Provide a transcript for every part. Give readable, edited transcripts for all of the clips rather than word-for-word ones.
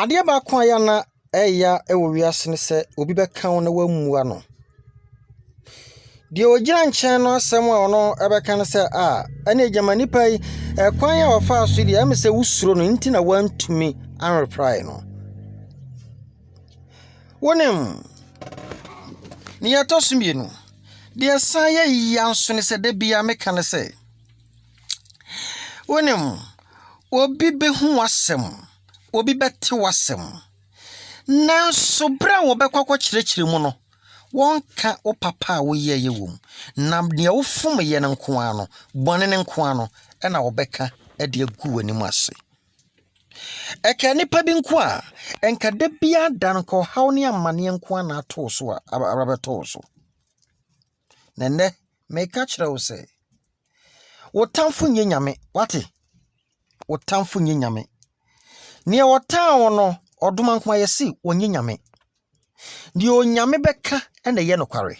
Adia ba kwa ya na eya ewo wiase ne se obi beka wo na wammua no. Die ogira nchen no asem a ono ebeka ne se ane jamani pai kwan ya wafa aso die am se wusuro no nti na wantumi an reply no. Wonem ni atosumie no. Die san ya yanso ne se de bia meka ne se. Wonem obi behu asem obi bete wasem nanso bra wo bekwa kyerɛkyerɛ mu no wonka o papa wo yeye wom na ne wo fom ye ne nko ano bone ne nko ano na wo beka de agu wani mu ase eka nipa bi nko a enka de bia dan ko haw ne amane nko ana ato so a abrabeto so nene meka kyerɛ wo se wo tamfo nye nyame wate wo tamfo nye nyame ne wo tan no oduma nko ayesi onye nyame di onyame beka ene ye nokware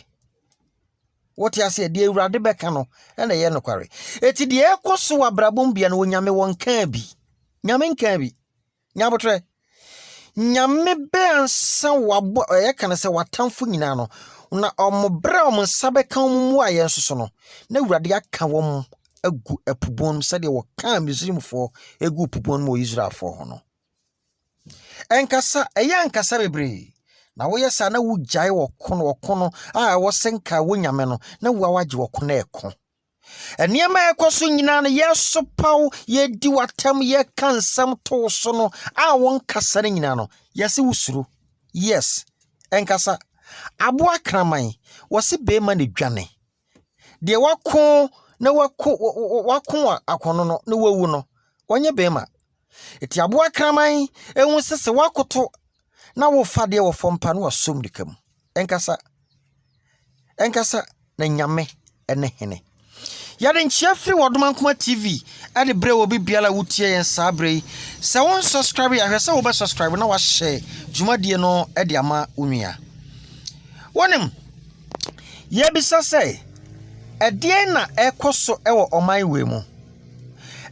wote ase di ewurade beka no ene ye nokware eti di ekoso abrabom bia no onyame wonka bi nyame nka bi nyabotre nyame be ansa wabo Ayeka na se watamfo nyina no na omobra omsabeka omumu ayenso no na ewurade aka wom agu epubon sade wo kan misrimfo egu pubon mo Israelfo ho no enkasa eyankasa bebre na wo yesa na wugyae wokono wo senka wonyame no na wo awaje wokono eko eniema ekoso nyina no yeso paw yedi watam ye kansam to so no won kasa nyina no yesi wusuru yes enkasa abo akraman wo se be ma ne dwane de wako na wako akono no na wawu no wonye be ma eti abo akraman ehun sese wakoto na wo fade wo fompa no asom dikam enkasa na nyame ene hene yade nchia firi wodoma nkoma TV ade bre wo bibiala wutie yen sabre se won subscribe ya hwese wo be subscribe na wa share jumadie no ade ama onua wonem ye bisa se edien na ekoso ewo oman we mu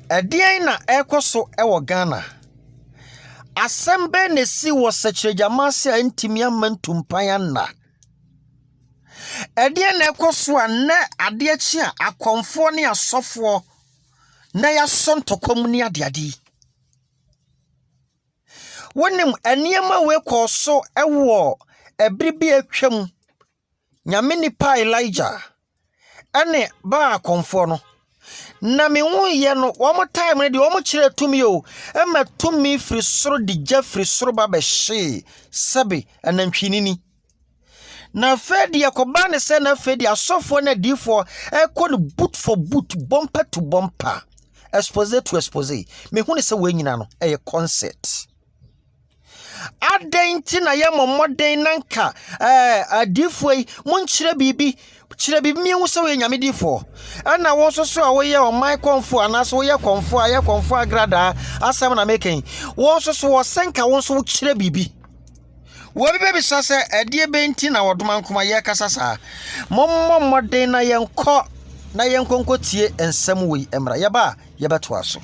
edien na ekoso ewo Ghana asembe ne si wo sekyerejamase antimi amantumpan na edien na ekoso anne ade achi a akonfo ne asofo na ya Entokwa mu ni adeade wonim eniema we koso ewo ebribi atwam nyame nipa Elijah ane ba akonfo no na me hu ye no wo time ne de wo kire tumi o ema tumi firi soro di jafri soro ba be hye sabe anantwinini na fedi yakoba ne se na fedi asofo na difo eko no boot for boot bumper to bumper expose to expose me hu ne se we nyina no eye concert adenti na ye momoden nanka adifo yi monkyire bibi chire bibi mi hu se we nyame difo ana wo so so a wo ye o mai konfo anaso wo ye konfo aye konfo Agradaa asem na meken wo so so wo senka wo so wo chire bibi wo bi bebi sase edie benti na wodoma nkoma ye kasasa momoden na yenko tie ensem we emra ye ba ye beto aso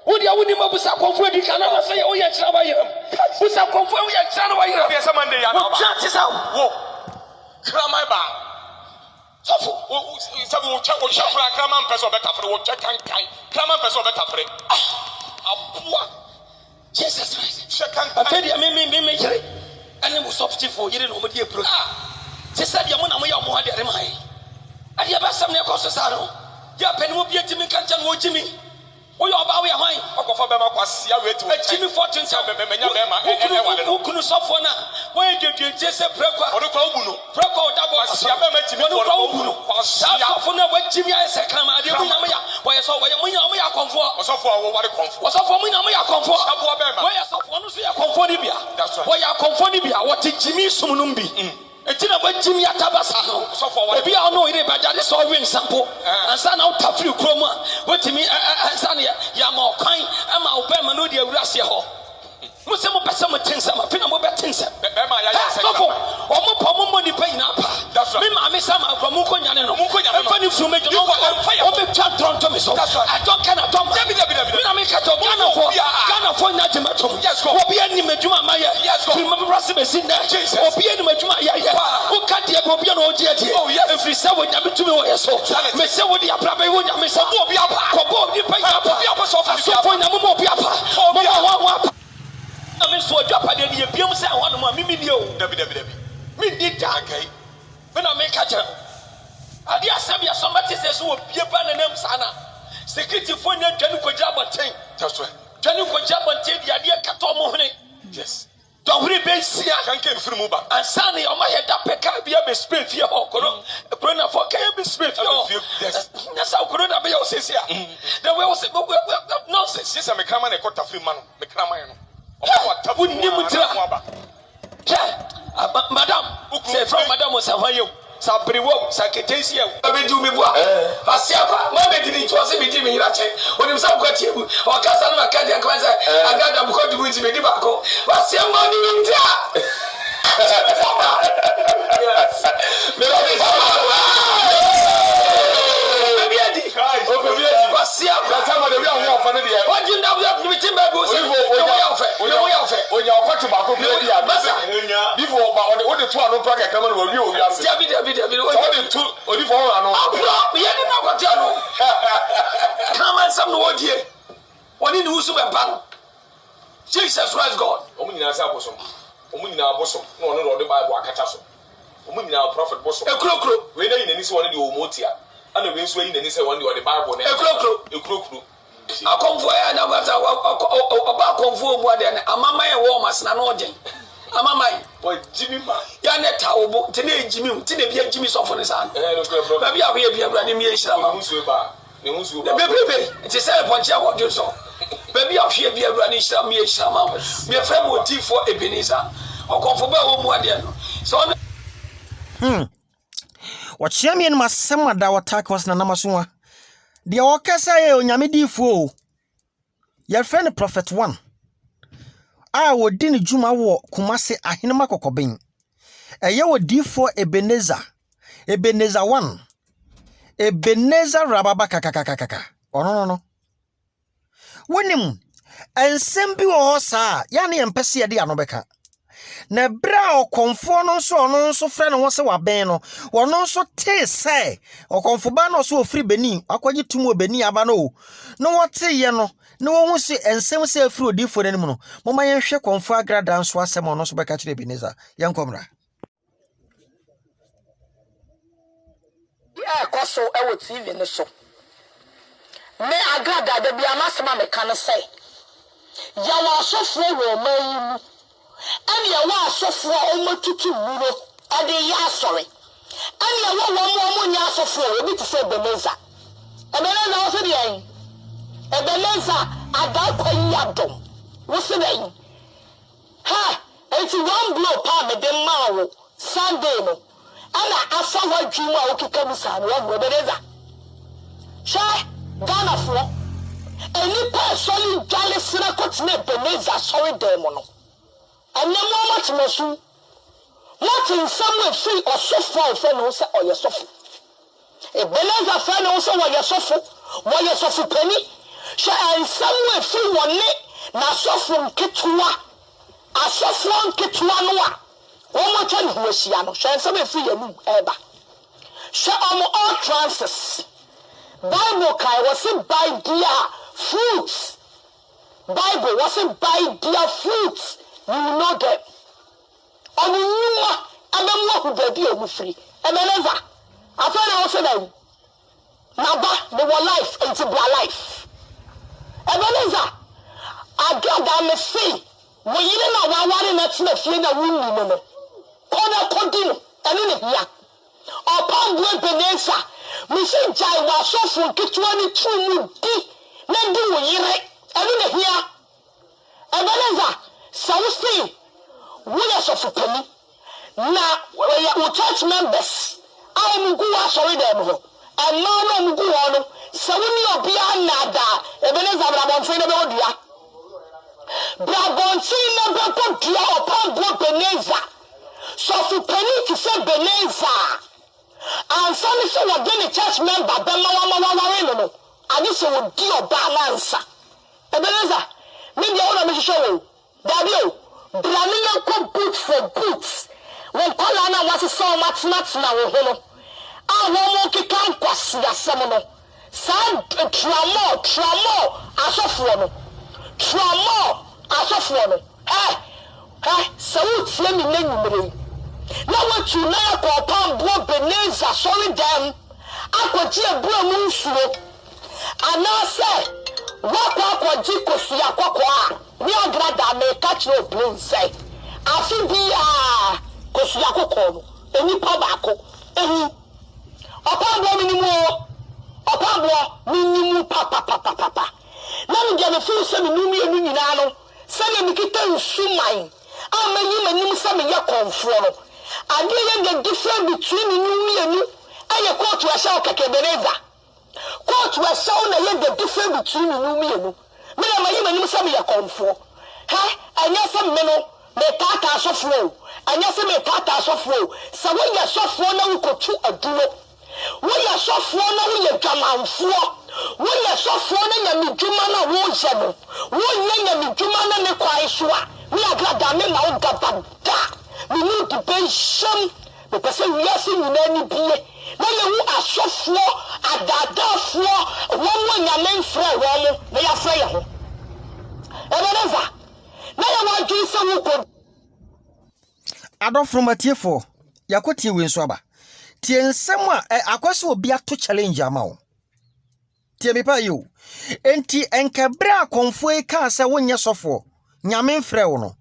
Wodia woni mabusa konfo edi kana na say wo ye kira ba yiram busa konfo wo ye kira no ba yiram be se mande ya na ba chat is out wo kira mai ba sofo wo sabi wo cha wo shafra kira man person beta fre wo cha kan kira man person beta fre abua Jesus Christ shekan afedi me yire ane mo softifo yire no mo die pro se sabi mo na mo ya mo ha de remai ade ba sam ne ko so sa no ya peni mo bie timi kan chan wo jimi we oba we hwan okofo be makwasia we ti wo chimi 14 se be menya be ma ukunu sofo na we dedie se prekwa odokwa ubuno prekwa odabo kwasia be ma chimi odokwa ubuno kwasia sofo na we chimi aye se kama ade mu nyam ya we so we munya mu ya konfo sofo wo ware konfo sofo munya mu ya konfo abo be ma we sofo no so ya konfo ni bia we ya konfo ni bia wo ti chimi sumunum bi etina wajimi atabasa ho ebi a no ire bajade so win sample ansa na utafiri kroma wetimi ansa na ya ma okan ama obema no de awurase ho Muse mo pese mo tense ma pina mo be tense be ma ya ya se so omo pa mo ni pa ina pa me ma me sa ma kwa mo ko nyane no money from me. Obi chat to me so. I don't kind of talk. I make a talk. Ghana for Najimatum. Yes, go. Obi any Majuma Maya. Yes, go. Remember Rassimus in there. Obi any Majuma Yaya. Who can't hear Bobby on OGT? Oh, yes. If we say what you to me, so. Me say what you are probably when you miss a Bobby up. Kobo, you pay up. So for Namu Biapa. I mean, so Japa did the Pium say one of my Mimio. Me did okay. When I make a job. Adia Sabia somebody says who be a ban and them sana. Security for them Januko Jabba Ting. That's right. Januko Jabba Ting, the idea Katomo. Yes. Don't really be see I can get through Muba. And Sunny on my head up a car be a spirit here. A brother for K.B. Smith. That's how Corona be your sister. There was nonsense. Yes, I'm a common a quarter of man. The Cramano. Wouldn't you Madam, say from Madam was Savayo. Sabriwo, Saketasia, I do me what? Asiapa, my baby was a bit in Rache, when you saw what you or Casana Cadia Quanza, I got them going to win the Medibaco. What's your money in there? What you know that we think about Jesus Christ God. Prophet Bosso. A crook. We don't need one of the Omotia. And the wings way in any one of the Bible. A crook. I come for about conform more than a mamma warmers and order. A mamma, boy, Jimmy, Yanet Taubo, today, Jimmy, today, Jimmy Soften's hand. Maybe I'll be a brand new the baby, it's a cell punch. I want you so. Maybe I'll hear be a brand new Shama. Be a friend with tea for Ebenezer or come for more than so. What champion must sema da attack was na namaswa. Dia wakasa ye onyamedifo. Your friend Prophet 1. I would din juma wo kumase ahinema kokoben. Eye wo D4 Ebenezer 1. Ebenezer rababa kakakakaka. Oh no. Wonim ensem bi wo saa ya ne empese ye de anobeka. Na bra okonfo no so frɛ no se waben no wono so te sɛ okonfo ba no so ofiri beni akwaje tumu beni aba no no wote ye no na wo hu se ensem se afiri odifo n'anim no moma ye hwɛ konfo Agradaa nso asɛm no so bɛka kyerɛ Ebenezer yankomra ya koso ewo TV ne so me Agradaa da bia masema me kan sɛ ya wa sofo wo mayi and ya wa sofo o matutu muro ade ya sorry and ya wo nya sofo obi te say Ebenezer wo se de Ebenezer Adakwa yeadom wo se de ha enti one blow pa me dem ma wo Sunday no ana afa wa dwuma o keka musa no wo Ebenezer sha Ghana fo eni person jale sira kotine Ebenezer sorry dem no and no much mosu what in some way free or suffer for no say or your suffer Ebenezer friend no say what your suffer penny sha and some way free one na suffer ketwa asofo ketwa no a one more time who sia no sha some way free yanu eba sha all trances Bible kai wasn't buy dear fruits Bible wasn't buy dear fruits. You know them. On you are who baby or free. Ebenezer. I thought I was saying, Naba, they were life into their life. Ebenezer. Agradaa me say, when you know what in that smith, you know, women. Continue, and in here. Upon Ebenezer, we say, Jai was so for get 22 deep. Then do it, and in here. Ebenezer. So we see, we are so for penny. Now, we church members, I am go sorry them. And no go on. So we need be nada. Ebenezer Brabontin about dia. Brabontin about dia upon Ebenezer. So for penny to say Ebenezer. And some say what the church member Bema I just would deal balance. Ebenezer, maybe I want to show Daddy, Branian could boot for boots. When Colana was so much nuts now, I won't kick out Quasia Semono. Some tramo, as of one. Tramo, as of one. So it's let me name. Now what you now call Palm Boy Ebenezer, sorry, damn. I could see a blue moon slope. And now say, what Jiko Siakwa, we are glad that may catch no blue say. I feel be Kosiako, any pabako, upon minimum papa. Now we get a few semi numinano, semi kitten sumine. I may you semi yakon follow. I didn't the difference between me and you. I quote to a shout like Ebenezer. Quote to a sound and the difference between me and you. Me some yakon for. And yes, some men may tata so flow. And yes, may tata so flow. So when you're so flow, now we go to a duo. When you're so flow, now we come and flow. When you're so flow, now you Jumana won't shadow. When you're Jumana ne Kwaiswa, we are glad that men are gabada. We need to pay some. The person we are seeing in any beer. Now you are so flow at that floor. One your name friend, they are frail. Ebenezer, now you want to do some good. I don't from a tear for Yakoti win swabber. Tien Sama, I will be a to challenge Amao. Tiamipa you. Enti enkebra konfue ka se wonya sofo. Nyame mfre wo no.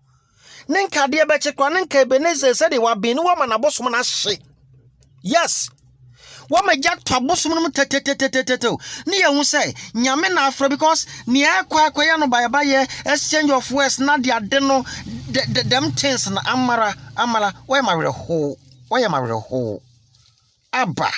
Nenka de beche kwa nenka Ebenezer se de wa binu wa manabosom na hye. Yes. Wa magya tobosom no teteteteteteto. Ni ye hu se nyame na afro because ni akwa ya no baye exchange of words na de ade no them things na amara why ma were ho. Abba.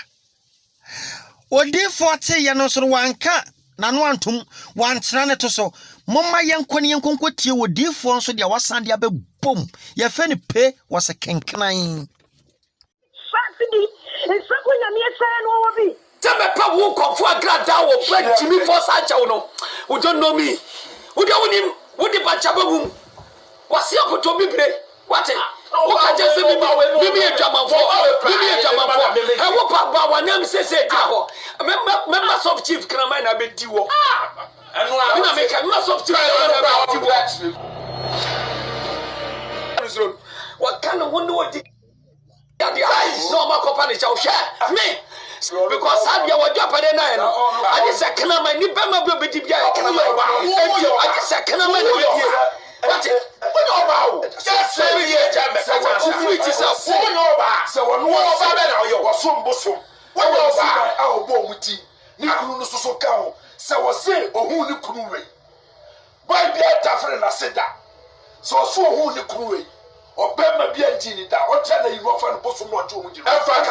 Odi 40 ye no so wanka na no antum wantra ne to so momma yenkoni yenkonkotie odi fo so de wasan de abebom ye fe ne pe was a kenkan Fatidi, and so when I'm here saying what will be. Tell me, Papa, who come for Agradaa or bread Jimmy for Sancho? Who don't know me? Who don't him? Who the Bachaboom? What's the opportunity? What? Who can just say, maybe a German for I hope Papa, one name says, members of Chief Kramana be Diwo. And I make a mass of Chief. What kind of wonder what the normal company shall share me? Because I'm your job at the night. I just said, can I make you better be the guy? I just said, can I make you? What about? Just say, which is a phone over. So, one more better, you was some bosom. What was our bone with you? Niku so cow. So, was say, or who you could wait. By the different, I said that. So, who you could wait. Or Bema Bianchini, that or tell you off and bosom not to you. If I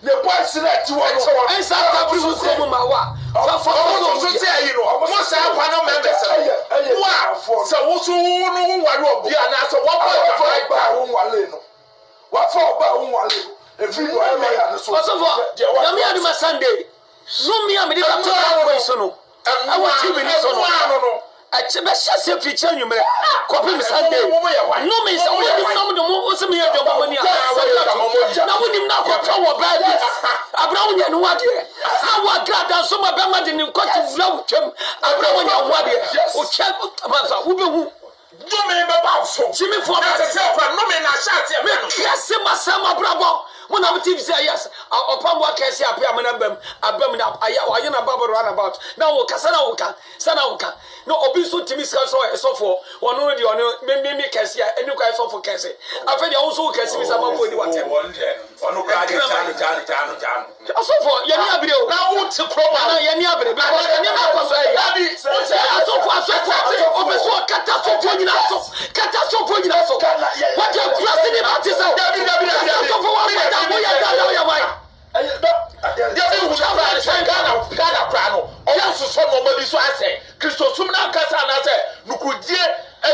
the boy said to one and Santa Cruz from Mawa. So, also, what for if you are Sunday, no me, I'm I want 2 minutes on. I just say feature you may copy Sunday. No means some of the most of me at the money. Now we did not control about this. Abraham and what year? How what glad that some of them didn't cut to love him. Abraham and what year? Who check who do me about so. Jimmy for myself, no man, I shall tell me. Yes, my son, my brother. When I'm TV say yes, upon what can see a permanent abdominal, I am about run about. Now, Casanauka, Sanauka, no obiso Timmy so for one already on me can see any guy for Cassie. I feel also can see some of what Asofo yeni abire o na wo te proba na yeni abire because yeni na kwaso e asofo obeso kata sofo nyina so what you plus in about is asofo wa mata wo ya ga ya wai David who have Ghana krano oya so no mabi so ase Kristo sum na kasa na se nukudie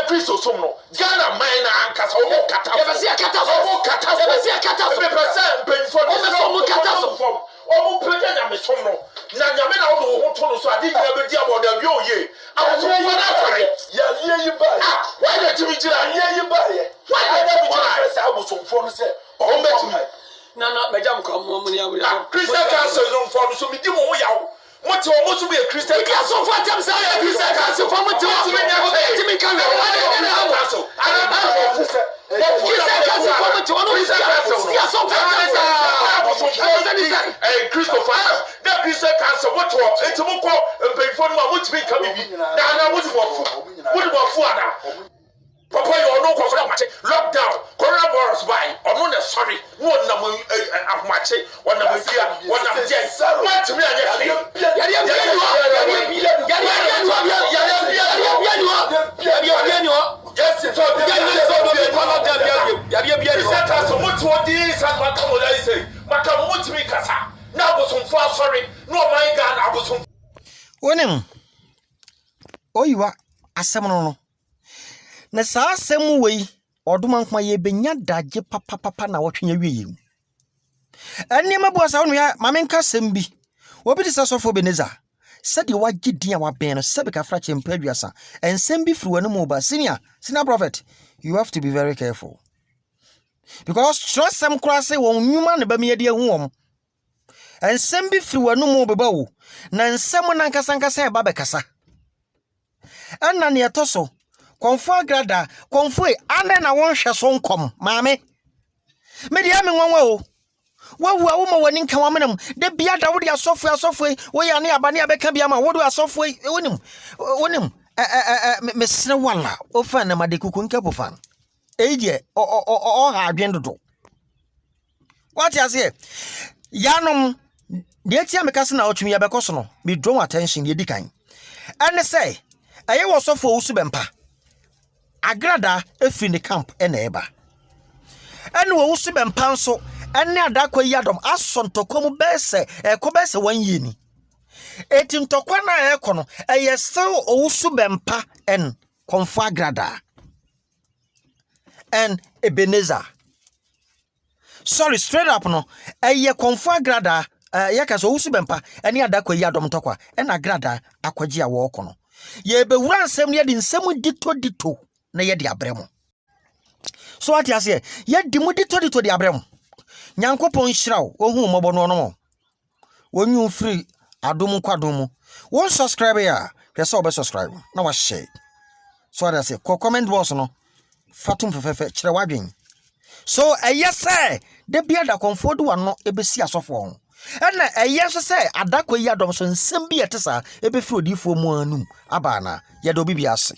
Kristo sum no Ghana man na ankasa o kata so be kata so omo preja na me som no na nyame na wo ho to no so ade nyina be di aboda bi oye awo na fare ya yi ba why na timi gira yi ba ye why na timi gira first abo som fo no se o betimi na mejam ko mo ni awure Christian council no fo no so mi di mo ho yawo mo ti o mo so be Christian council fo atem say Christian council fo mo ti o so be nya timi kan na council Christopher, that Christian council, what it's a more painful, what to be coming. Now, what's what Papa, you are no lockdown, coronavirus by, or no, sorry, one number of match, one number what to Wonim oyiwa asem no na saa asem wei oduma nkwa ye benya daje papa na wotwenya wiye enema bo asa wonu ya mamenka asem bi obi di sasofo ebenezer sadi wagidi a waben no sabe ka fra chempa aduasa ensem bi firi wanu mu ba senior prophet, you have to be very careful because trust some cross won nyuma ne ba me de hu wom ensem bi firi wanu mu beba wo na ensem na nkasa e ba bekasa enna ne etoso konfo agrada konfo ande na won hwe so nkom maame me dia me nwanwa o wawu a wo ma wani nka wamenam de bia da wo de asofo wo ya ne aba ne abeka bia ma wo do asofo wonim mesre wala o fa na made kuku nkapo fan eje o ha adwen dodo what you say yanom de tia me kase na otwumi abekoso no me draw attention ye dikan ene say aye wo sofo usu bempa Agradaa efi ne camp ena eba ene wo usu bempa nso ene Adakwa yeadom aso Entokwa mu bese ekobese 1 year ni Entokwa na ekono eye still owusu bempa en konfo Agradaa and ebenezer sorry straight up no eye konfo Agradaa Ayeka so owusu bempa ene Adakwa yeadom Entokwa en Agradaa akwaji a wo kono ye bewura nsem ne de nsem dito na ye de abremo so what you say ye di mu dito de abremo Nyankopon hiraw ohu mobo no no wonyu free adom kwadom won subscribe ya pese obe subscribe na wa share so what I say comment box no fatum fefefe kire wadwen so say de bia da konfodo wa no ebesi asofo ho ena so say Adakwa yeadom so nsem bi etesa ebe free odifo mu anum aba na ye do bibia ase